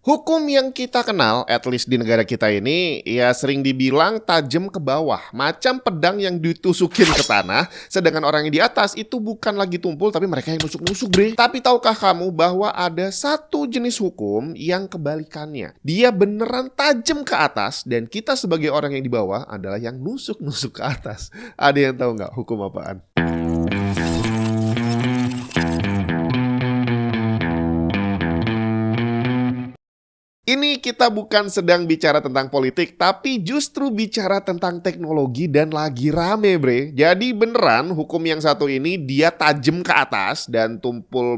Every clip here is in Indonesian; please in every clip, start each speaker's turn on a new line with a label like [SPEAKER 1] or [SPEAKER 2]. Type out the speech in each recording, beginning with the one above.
[SPEAKER 1] Hukum yang kita kenal, at least di negara kita ini, ya sering dibilang tajam ke bawah, macam pedang yang ditusukin ke tanah, sedangkan orang yang di atas itu bukan lagi tumpul, tapi mereka yang nusuk-nusuk, bre. Tapi tahukah kamu bahwa ada satu jenis hukum yang kebalikannya? Dia beneran tajam ke atas, dan kita sebagai orang yang di bawah adalah yang nusuk-nusuk ke atas. Ada yang tahu nggak hukum apaan? Ini kita bukan sedang bicara tentang politik, tapi justru bicara tentang teknologi dan lagi rame, bre. Jadi beneran hukum yang satu ini dia tajam ke atas dan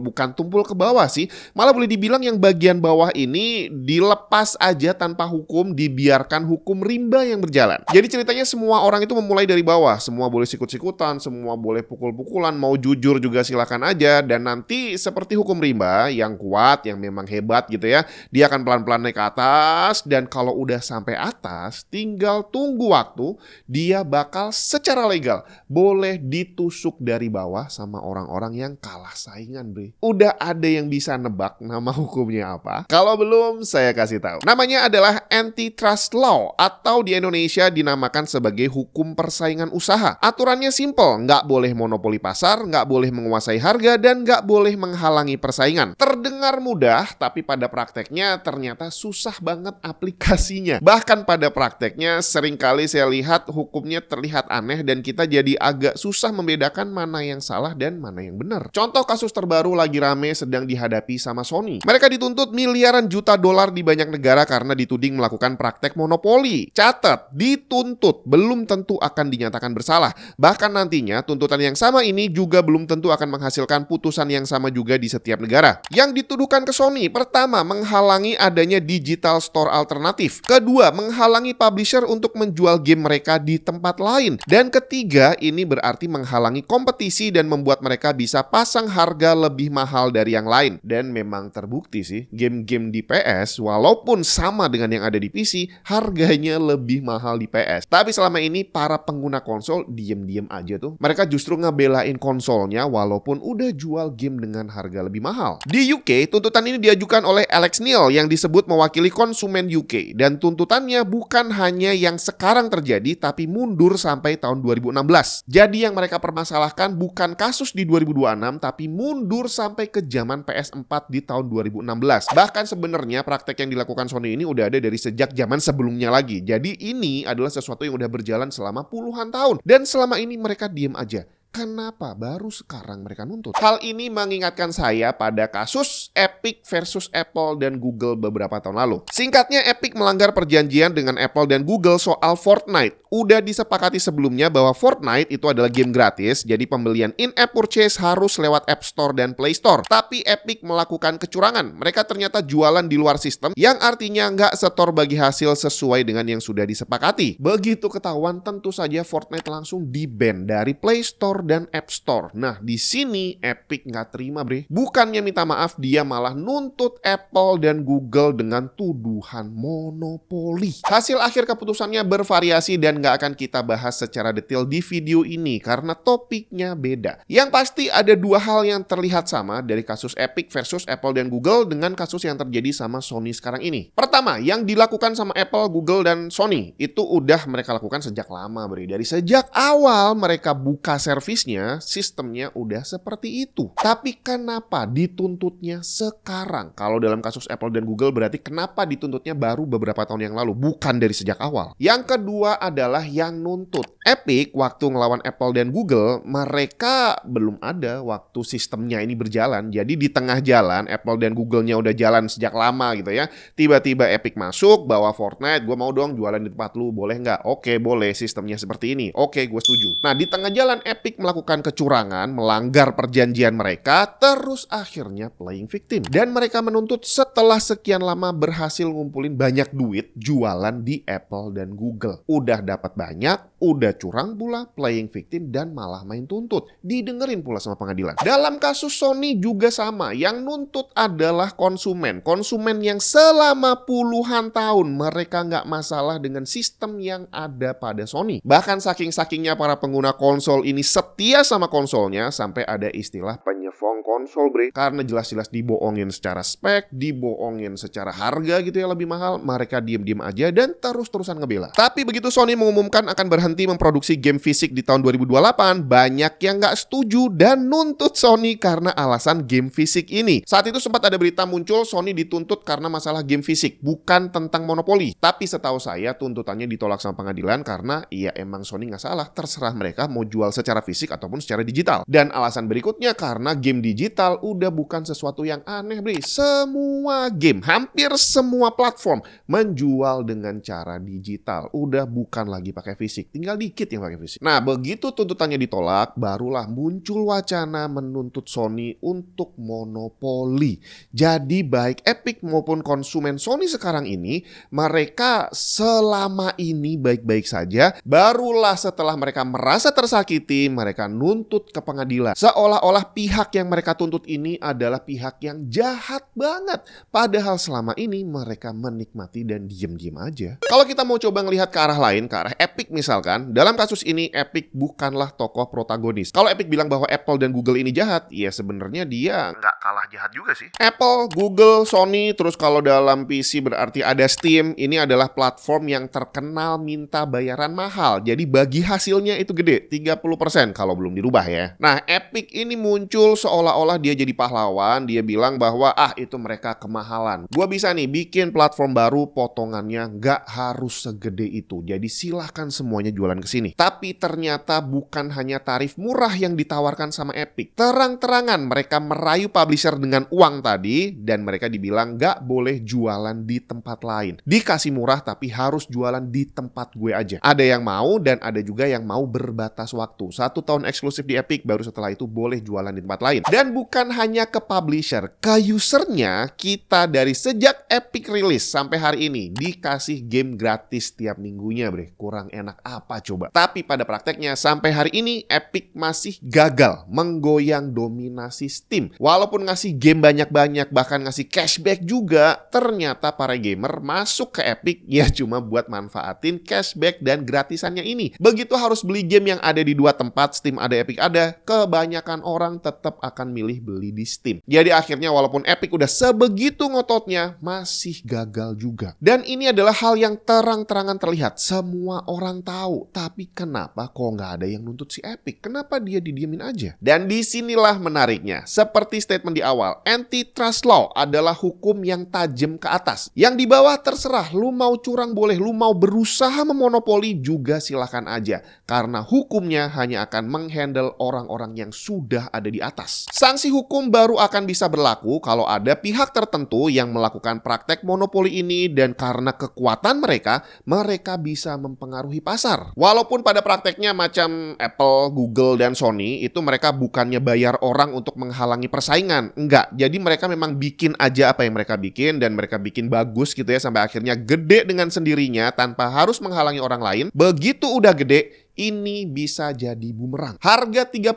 [SPEAKER 1] bukan tumpul ke bawah sih. Malah boleh dibilang yang bagian bawah ini dilepas aja tanpa hukum, dibiarkan hukum rimba yang berjalan. Jadi ceritanya semua orang itu memulai dari bawah. Semua boleh sikut-sikutan, semua boleh pukul-pukulan, mau jujur juga silakan aja. Dan nanti seperti hukum rimba yang kuat, yang memang hebat gitu ya, dia akan pelan-pelan naik ke atas, dan kalau udah sampai atas tinggal tunggu waktu, dia bakal secara legal boleh ditusuk dari bawah sama orang-orang yang kalah saingan, bre. Udah ada yang bisa nebak nama hukumnya apa? Kalau belum, saya kasih tahu. Namanya adalah antitrust law, atau di Indonesia dinamakan sebagai hukum persaingan usaha. Aturannya simple, nggak boleh monopoli pasar, nggak boleh menguasai harga, dan nggak boleh menghalangi persaingan. Terdengar mudah, tapi pada prakteknya ternyata susah banget aplikasinya. Bahkan pada prakteknya seringkali saya lihat hukumnya terlihat aneh dan kita jadi agak susah membedakan mana yang salah dan mana yang benar. Contoh kasus terbaru lagi rame sedang dihadapi sama Sony. Mereka dituntut miliaran juta dolar di banyak negara karena dituding melakukan praktek monopoli. Catat, dituntut belum tentu akan dinyatakan bersalah. Bahkan nantinya tuntutan yang sama ini juga belum tentu akan menghasilkan putusan yang sama juga di setiap negara. Yang dituduhkan ke Sony, pertama, menghalangi adanya digital store alternatif. Kedua, menghalangi publisher untuk menjual game mereka di tempat lain. Dan ketiga, ini berarti menghalangi kompetisi dan membuat mereka bisa pasang harga lebih mahal dari yang lain. Dan memang terbukti sih, game-game di PS walaupun sama dengan yang ada di PC, harganya lebih mahal di PS. Tapi selama ini para pengguna konsol diem-diem aja tuh. Mereka justru ngebelain konsolnya walaupun udah jual game dengan harga lebih mahal. Di UK, tuntutan ini diajukan oleh Alex Neil yang disebut mewakili konsumen UK, dan tuntutannya bukan hanya yang sekarang terjadi tapi mundur sampai tahun 2016. Jadi yang mereka permasalahkan bukan kasus di 2026 tapi mundur sampai ke zaman PS4 di tahun 2016. Bahkan sebenarnya praktek yang dilakukan Sony ini udah ada dari sejak zaman sebelumnya lagi. Jadi ini adalah sesuatu yang udah berjalan selama puluhan tahun dan selama ini mereka diem aja. Kenapa baru sekarang mereka nuntut? Hal ini mengingatkan saya pada kasus Epic versus Apple dan Google beberapa tahun lalu. Singkatnya, Epic melanggar perjanjian dengan Apple dan Google soal Fortnite. Udah disepakati sebelumnya bahwa Fortnite itu adalah game gratis, jadi pembelian in-app purchase harus lewat App Store dan Play Store. Tapi Epic melakukan kecurangan. Mereka ternyata jualan di luar sistem, yang artinya nggak setor bagi hasil sesuai dengan yang sudah disepakati. Begitu ketahuan, tentu saja Fortnite langsung di-ban dari Play Store dan App Store. Nah, di sini Epic nggak terima, bre. Bukannya minta maaf, dia malah nuntut Apple dan Google dengan tuduhan monopoli. Hasil akhir keputusannya bervariasi dan nggak akan kita bahas secara detail di video ini karena topiknya beda. Yang pasti ada dua hal yang terlihat sama dari kasus Epic versus Apple dan Google dengan kasus yang terjadi sama Sony sekarang ini. Pertama, yang dilakukan sama Apple, Google, dan Sony itu udah mereka lakukan sejak lama, bre. Dari sejak awal mereka buka servisnya, sistemnya udah seperti itu. Tapi kenapa dituntutnya sekarang? Kalau dalam kasus Apple dan Google berarti kenapa dituntutnya baru beberapa tahun yang lalu, bukan dari sejak awal? Yang kedua adalah yang nuntut. Epic waktu ngelawan Apple dan Google, mereka belum ada waktu sistemnya ini berjalan. Jadi di tengah jalan, Apple dan Google-nya udah jalan sejak lama gitu ya. Tiba-tiba Epic masuk, bawa Fortnite, gue mau dong jualan di tempat lu, boleh nggak? Oke, boleh, sistemnya seperti ini. Oke, gue setuju. Nah, di tengah jalan Epic melakukan kecurangan, melanggar perjanjian mereka, terus akhirnya playing victim. Dan mereka menuntut setelah sekian lama berhasil ngumpulin banyak duit jualan di Apple dan Google. Udah dapat banyak, udah curang pula, playing victim, dan malah main tuntut. Didengerin pula sama pengadilan. Dalam kasus Sony juga sama, yang nuntut adalah konsumen. Konsumen yang selama puluhan tahun mereka nggak masalah dengan sistem yang ada pada Sony. Bahkan saking-sakingnya para pengguna konsol ini setia sama konsolnya sampai ada istilah penyefong konsol, bre. Karena jelas-jelas dibohongin secara spek, dibohongin secara harga gitu ya lebih mahal, mereka diem-diem aja dan terus-terusan ngebela. Tapi begitu Sony mengumumkan akan berhenti memproduksi game fisik di tahun 2028, banyak yang nggak setuju dan nuntut Sony karena alasan game fisik ini. Saat itu sempat ada berita muncul Sony dituntut karena masalah game fisik, bukan tentang monopoli. Tapi setahu saya tuntutannya ditolak sama pengadilan karena ya emang Sony nggak salah, terserah mereka mau jual secara fisik ataupun secara digital. Dan alasan berikutnya karena game digital udah bukan sesuatu yang aneh, bre. Semua game, hampir semua platform menjual dengan cara digital. Udah bukan lagi pakai fisik, tinggal dikit yang pakai fisik. Nah, begitu tuntutannya ditolak, barulah muncul wacana menuntut Sony untuk monopoli. Jadi baik Epic maupun konsumen Sony sekarang ini, mereka selama ini baik-baik saja, barulah setelah mereka merasa tersakiti, mereka nuntut ke pengadilan. Seolah-olah pihak yang mereka tuntut ini adalah pihak yang jahat banget. Padahal selama ini mereka menikmati dan diem-diem aja. Kalau kita mau coba ngelihat ke arah lain, ke arah Epic misalkan, dalam kasus ini Epic bukanlah tokoh protagonis. Kalau Epic bilang bahwa Apple dan Google ini jahat, ya sebenarnya dia nggak kalah jahat juga sih. Apple, Google, Sony, terus kalau dalam PC berarti ada Steam, ini adalah platform yang terkenal minta bayaran mahal. Jadi bagi hasilnya itu gede, 30% kalau belum dirubah ya. Nah, Epic ini muncul seolah-olah dia jadi pahlawan, dia bilang bahwa itu mereka kemahalan. Gua bisa nih bikin platform baru, potongannya nggak harus segede itu. Jadi silahkan semuanya jualan ke sini. Tapi ternyata bukan hanya tarif murah yang ditawarkan sama Epic. Terang-terangan mereka merayu publisher dengan uang tadi dan mereka dibilang nggak boleh jualan di tempat lain. Dikasih murah tapi harus jualan di tempat gue aja. Ada yang mau dan ada juga yang mau berbatas waktu. 1 tahun eksklusif di Epic, baru setelah itu boleh jualan di tempat lain. Dan bukan hanya ke publisher, ke usernya kita dari sejak Epic rilis sampai hari ini dikasih game gratis tiap minggunya, bre. Kurang enak apa coba? Tapi pada prakteknya sampai hari ini Epic masih gagal menggoyang dominasi Steam. Walaupun ngasih game banyak-banyak, bahkan ngasih cashback juga, ternyata para gamer masuk ke Epic ya cuma buat manfaatin cashback dan gratisannya ini. Begitu harus beli game yang ada di 2 tempat, Steam ada, Epic ada, kebanyakan orang tetap akan milih beli di Steam. Jadi akhirnya walaupun Epic udah sebegitu ngototnya, masih gagal juga. Dan ini adalah hal yang terang-terangan terlihat. Semua orang tahu. Tapi kenapa kok nggak ada yang nuntut si Epic? Kenapa dia didiemin aja? Dan disinilah menariknya. Seperti statement di awal, antitrust law adalah hukum yang tajam ke atas. Yang di bawah terserah, lu mau curang boleh, lu mau berusaha memonopoli juga silahkan aja. Karena hukumnya hanya akan menghandle orang-orang yang sudah ada di atas. Sanksi hukum baru akan bisa berlaku kalau ada pihak tertentu yang melakukan praktek monopoli ini dan karena kekuatan mereka bisa mempengaruhi pasar. Walaupun pada prakteknya macam Apple, Google, dan Sony itu mereka bukannya bayar orang untuk menghalangi persaingan. Enggak, jadi mereka memang bikin aja apa yang mereka bikin dan mereka bikin bagus gitu ya sampai akhirnya gede dengan sendirinya tanpa harus menghalangi orang lain. Begitu udah gede, ini bisa jadi bumerang. Harga 30%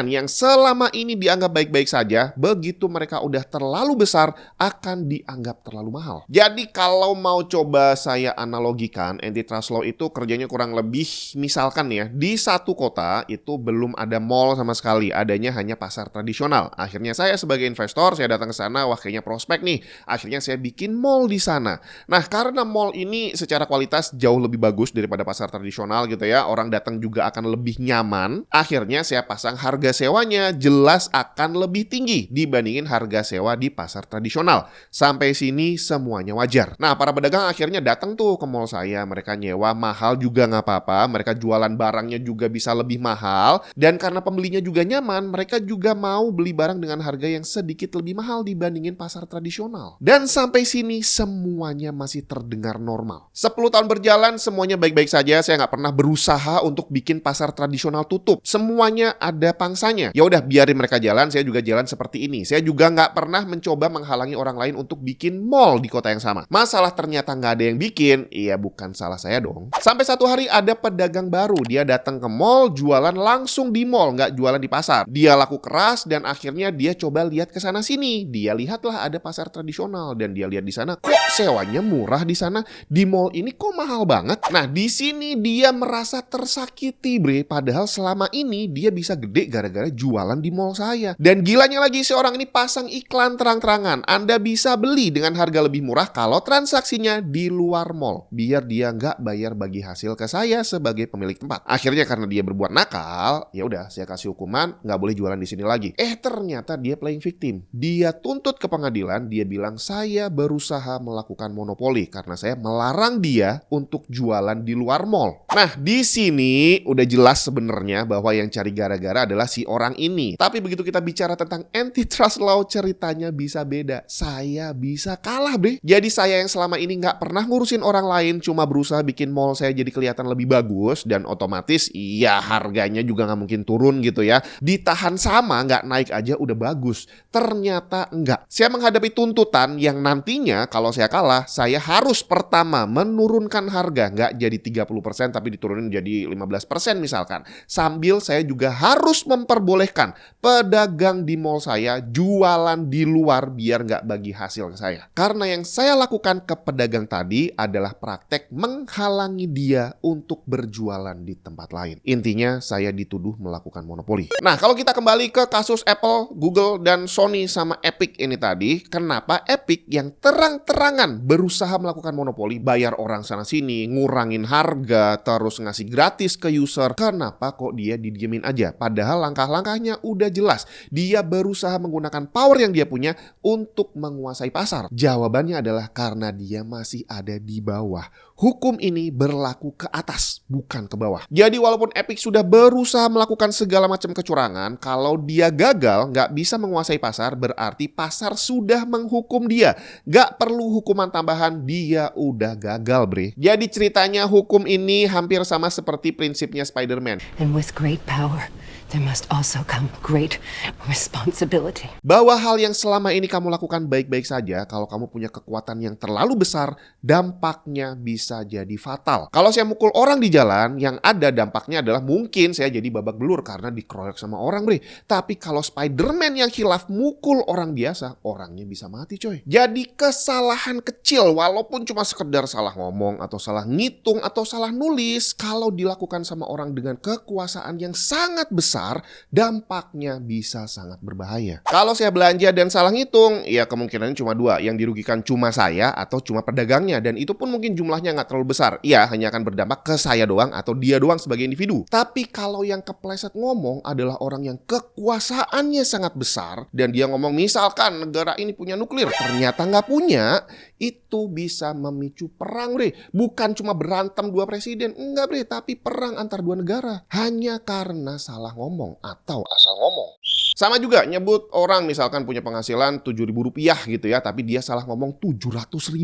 [SPEAKER 1] yang selama ini dianggap baik-baik saja, begitu mereka udah terlalu besar, akan dianggap terlalu mahal. Jadi kalau mau coba saya analogikan, antitrust law itu kerjanya kurang lebih, misalkan ya, di satu kota itu belum ada mall sama sekali, adanya hanya pasar tradisional. Akhirnya saya sebagai investor, saya datang ke sana, wah kayaknya prospek nih. Akhirnya saya bikin mall di sana. Nah, karena mall ini secara kualitas jauh lebih bagus daripada pasar tradisional gitu ya, orang datang juga akan lebih nyaman. Akhirnya saya pasang harga sewanya jelas akan lebih tinggi dibandingin harga sewa di pasar tradisional. Sampai sini semuanya wajar. Nah, para pedagang akhirnya datang tuh ke mall saya. Mereka nyewa mahal juga nggak apa-apa. Mereka jualan barangnya juga bisa lebih mahal. Dan karena pembelinya juga nyaman, mereka juga mau beli barang dengan harga yang sedikit lebih mahal dibandingin pasar tradisional. Dan sampai sini semuanya masih terdengar normal. 10 tahun berjalan semuanya baik-baik saja. Saya nggak pernah berusaha untuk bikin pasar tradisional tutup. Semuanya ada pangsanya. Ya udah biarin mereka jalan, saya juga jalan seperti ini. Saya juga nggak pernah mencoba menghalangi orang lain untuk bikin mall di kota yang sama. Masalah ternyata nggak ada yang bikin, iya bukan salah saya dong. Sampai satu hari ada pedagang baru, dia datang ke mall, jualan langsung di mall, nggak jualan di pasar. Dia laku keras dan akhirnya dia coba lihat ke sana sini. Dia lihatlah ada pasar tradisional dan dia lihat di sana, kok sewanya murah di sana, di mall ini kok mahal banget. Nah, di sini dia merasa tersakiti. tersakiti bre, padahal selama ini dia bisa gede gara-gara jualan di mall saya. Dan gilanya lagi si orang ini pasang iklan terang-terangan, Anda bisa beli dengan harga lebih murah kalau transaksinya di luar mall, biar dia nggak bayar bagi hasil ke saya sebagai pemilik tempat. Akhirnya karena dia berbuat nakal, ya udah saya kasih hukuman, nggak boleh jualan di sini lagi. Ternyata dia playing victim. Dia tuntut ke pengadilan, dia bilang saya berusaha melakukan monopoli karena saya melarang dia untuk jualan di luar mall. Nah, di sini udah jelas sebenarnya bahwa yang cari gara-gara adalah si orang ini. Tapi begitu kita bicara tentang antitrust law, ceritanya bisa beda. Saya bisa kalah, bre. Jadi saya yang selama ini nggak pernah ngurusin orang lain, cuma berusaha bikin mall saya jadi kelihatan lebih bagus, dan otomatis iya harganya juga nggak mungkin turun gitu ya. Ditahan sama, nggak naik aja udah bagus. Ternyata enggak. Saya menghadapi tuntutan yang nantinya kalau saya kalah, saya harus pertama menurunkan harga, nggak jadi 30% tapi diturunin jadi 15% misalkan. Sambil saya juga harus memperbolehkan pedagang di mall saya jualan di luar biar nggak bagi hasil ke saya. Karena yang saya lakukan ke pedagang tadi adalah praktek menghalangi dia untuk berjualan di tempat lain. Intinya saya dituduh melakukan monopoli. Nah, kalau kita kembali ke kasus Apple, Google, dan Sony sama Epic ini tadi, kenapa Epic yang terang-terangan berusaha melakukan monopoli, bayar orang sana-sini, ngurangin harga, terus ngasih gratis ke user, kenapa kok dia didiemin aja? Padahal langkah-langkahnya udah jelas. Dia berusaha menggunakan power yang dia punya untuk menguasai pasar. Jawabannya adalah karena dia masih ada di bawah. Hukum ini berlaku ke atas, bukan ke bawah. Jadi walaupun Epic sudah berusaha melakukan segala macam kecurangan, kalau dia gagal, nggak bisa menguasai pasar, berarti pasar sudah menghukum dia. Nggak perlu hukuman tambahan, dia udah gagal, bre. Jadi ceritanya hukum ini hampir sama seperti prinsipnya Spider-Man.
[SPEAKER 2] And with great power, there must also come great responsibility.
[SPEAKER 1] Bahwa hal yang selama ini kamu lakukan baik-baik saja, kalau kamu punya kekuatan yang terlalu besar, dampaknya bisa jadi fatal. Kalau saya mukul orang di jalan, yang ada dampaknya adalah mungkin saya jadi babak belur karena dikeroyok sama orang, bre. Tapi kalau Spider-Man yang khilaf mukul orang biasa, orangnya bisa mati, coy. Jadi kesalahan kecil, walaupun cuma sekedar salah ngomong atau salah ngitung atau salah nulis, kalau dilakukan sama orang dengan kekuasaan yang sangat besar, dampaknya bisa sangat berbahaya. Kalau saya belanja dan salah ngitung, ya kemungkinannya cuma dua, yang dirugikan cuma saya atau cuma pedagangnya, dan itu pun mungkin jumlahnya nggak terlalu besar. Ya, hanya akan berdampak ke saya doang atau dia doang sebagai individu. Tapi kalau yang kepleset ngomong adalah orang yang kekuasaannya sangat besar, dan dia ngomong misalkan negara ini punya nuklir, ternyata nggak punya, itu bisa memicu perang, bre. Bukan cuma berantem dua presiden, enggak, bre, tapi perang antar dua negara. Hanya karena salah ngomong atau asal ngomong. Sama juga nyebut orang misalkan punya penghasilan Rp7.000 gitu ya, tapi dia salah ngomong 700.000.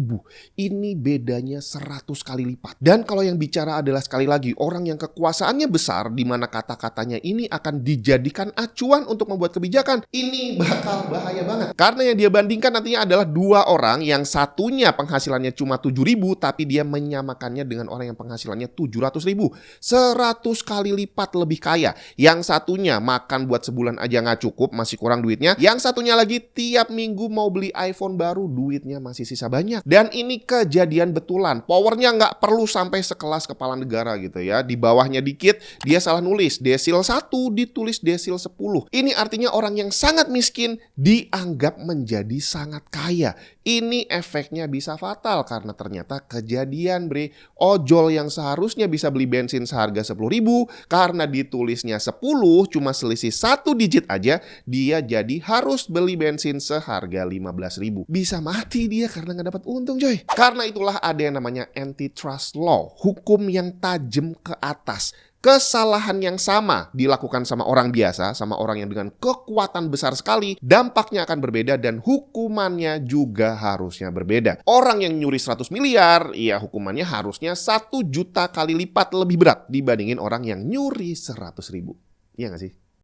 [SPEAKER 1] Ini bedanya 100 kali lipat. Dan kalau yang bicara adalah sekali lagi orang yang kekuasaannya besar, di mana kata-katanya ini akan dijadikan acuan untuk membuat kebijakan, ini bakal bahaya banget. Karena yang dia bandingkan nantinya adalah dua orang, yang satunya penghasilannya cuma 7.000, tapi dia menyamakannya dengan orang yang penghasilannya 700.000. 100 kali lipat lebih kaya. Yang satunya makan buat sebulan aja nggak cukup, masih kurang duitnya. Yang satunya lagi tiap minggu mau beli iPhone baru, duitnya masih sisa banyak. Dan ini kejadian betulan. Powernya nggak perlu sampai sekelas kepala negara gitu ya. Di bawahnya dikit, dia salah nulis. Desil 1 ditulis desil 10. Ini artinya orang yang sangat miskin dianggap menjadi sangat kaya. Ini efeknya bisa fatal karena ternyata kejadian, bre. Ojol yang seharusnya bisa beli bensin seharga 10.000, karena ditulisnya 10, cuma selisih 1 digit aja, dia jadi harus beli bensin seharga 15.000. Bisa mati dia karena nggak dapat untung, coy. Karena itulah ada yang namanya antitrust law, hukum yang tajam ke atas. Kesalahan yang sama dilakukan sama orang biasa, sama orang yang dengan kekuatan besar sekali, dampaknya akan berbeda dan hukumannya juga harusnya berbeda. Orang yang nyuri 100 miliar, ya hukumannya harusnya 1 juta kali lipat lebih berat dibandingin orang yang nyuri 100.000. Iya nggak sih?